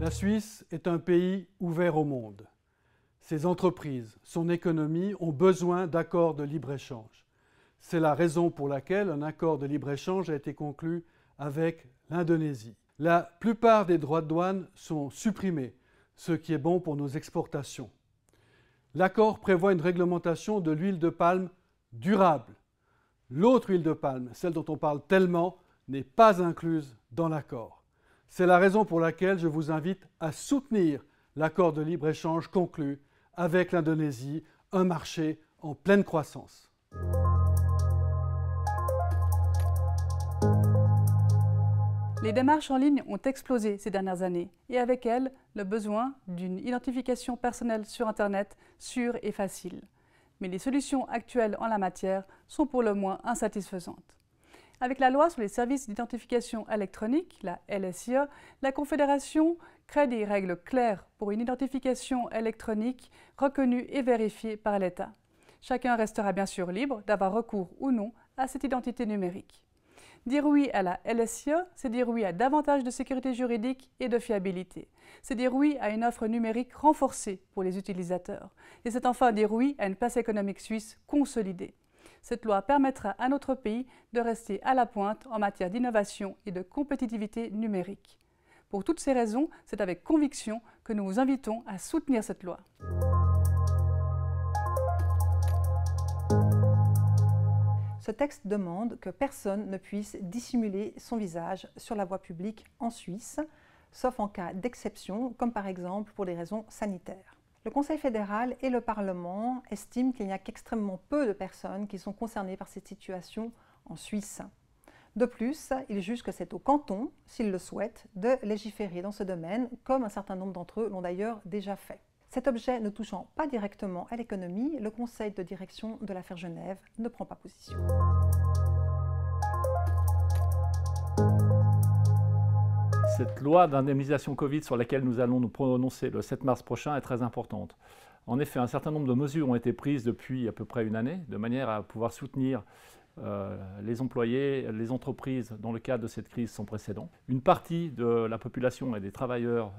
La Suisse est un pays ouvert au monde. Ses entreprises, son économie ont besoin d'accords de libre-échange. C'est la raison pour laquelle un accord de libre-échange a été conclu avec l'Indonésie. La plupart des droits de douane sont supprimés, ce qui est bon pour nos exportations. L'accord prévoit une réglementation de l'huile de palme durable. L'autre huile de palme, celle dont on parle tellement, n'est pas incluse dans l'accord. C'est la raison pour laquelle je vous invite à soutenir l'accord de libre-échange conclu avec l'Indonésie, un marché en pleine croissance. Les démarches en ligne ont explosé ces dernières années et avec elles, le besoin d'une identification personnelle sur Internet sûre et facile. Mais les solutions actuelles en la matière sont pour le moins insatisfaisantes. Avec la loi sur les services d'identification électronique, la LSIE, la Confédération crée des règles claires pour une identification électronique reconnue et vérifiée par l'État. Chacun restera bien sûr libre d'avoir recours ou non à cette identité numérique. Dire oui à la LSIE, c'est dire oui à davantage de sécurité juridique et de fiabilité. C'est dire oui à une offre numérique renforcée pour les utilisateurs. Et c'est enfin dire oui à une place économique suisse consolidée. Cette loi permettra à notre pays de rester à la pointe en matière d'innovation et de compétitivité numérique. Pour toutes ces raisons, c'est avec conviction que nous vous invitons à soutenir cette loi. Ce texte demande que personne ne puisse dissimuler son visage sur la voie publique en Suisse, sauf en cas d'exception, comme par exemple pour des raisons sanitaires. Le Conseil fédéral et le Parlement estiment qu'il n'y a qu'extrêmement peu de personnes qui sont concernées par cette situation en Suisse. De plus, ils jugent que c'est au canton, s'ils le souhaitent, de légiférer dans ce domaine, comme un certain nombre d'entre eux l'ont d'ailleurs déjà fait. Cet objet ne touchant pas directement à l'économie, le Conseil de direction de l'affaire Genève ne prend pas position. Cette loi d'indemnisation Covid sur laquelle nous allons nous prononcer le 7 mars prochain est très importante. En effet, un certain nombre de mesures ont été prises depuis à peu près une année, de manière à pouvoir soutenir les employés, les entreprises dans le cadre de cette crise sans précédent. Une partie de la population et des travailleurs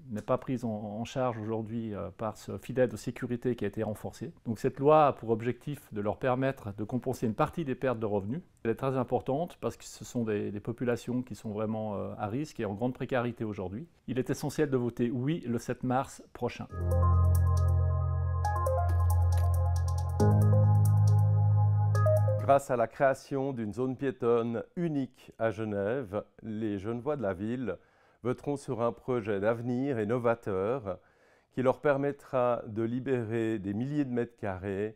n'est pas prise en charge aujourd'hui par ce filet de sécurité qui a été renforcé. Donc cette loi a pour objectif de leur permettre de compenser une partie des pertes de revenus. Elle est très importante parce que ce sont des populations qui sont vraiment à risque et en grande précarité aujourd'hui. Il est essentiel de voter oui le 7 mars prochain. Grâce à la création d'une zone piétonne unique à Genève, les Genevois de la ville voteront sur un projet d'avenir et novateur qui leur permettra de libérer des milliers de mètres carrés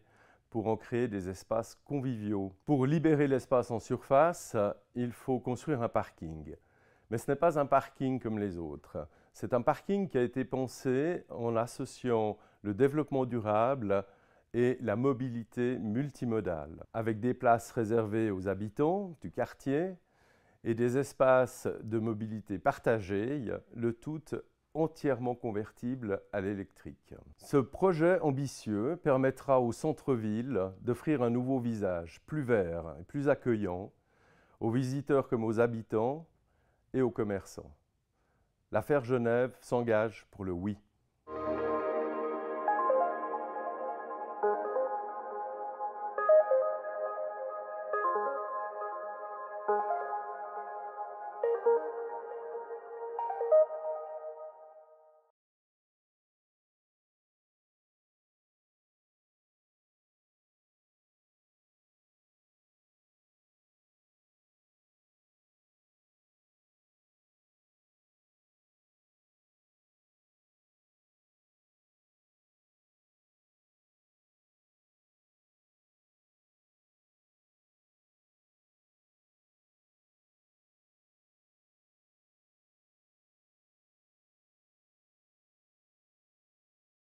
pour en créer des espaces conviviaux. Pour libérer l'espace en surface, il faut construire un parking. Mais ce n'est pas un parking comme les autres. C'est un parking qui a été pensé en associant le développement durable et la mobilité multimodale, avec des places réservées aux habitants du quartier et des espaces de mobilité partagés, le tout entièrement convertible à l'électrique. Ce projet ambitieux permettra au centre-ville d'offrir un nouveau visage, plus vert et plus accueillant, aux visiteurs comme aux habitants et aux commerçants. L'affaire Genève s'engage pour le oui.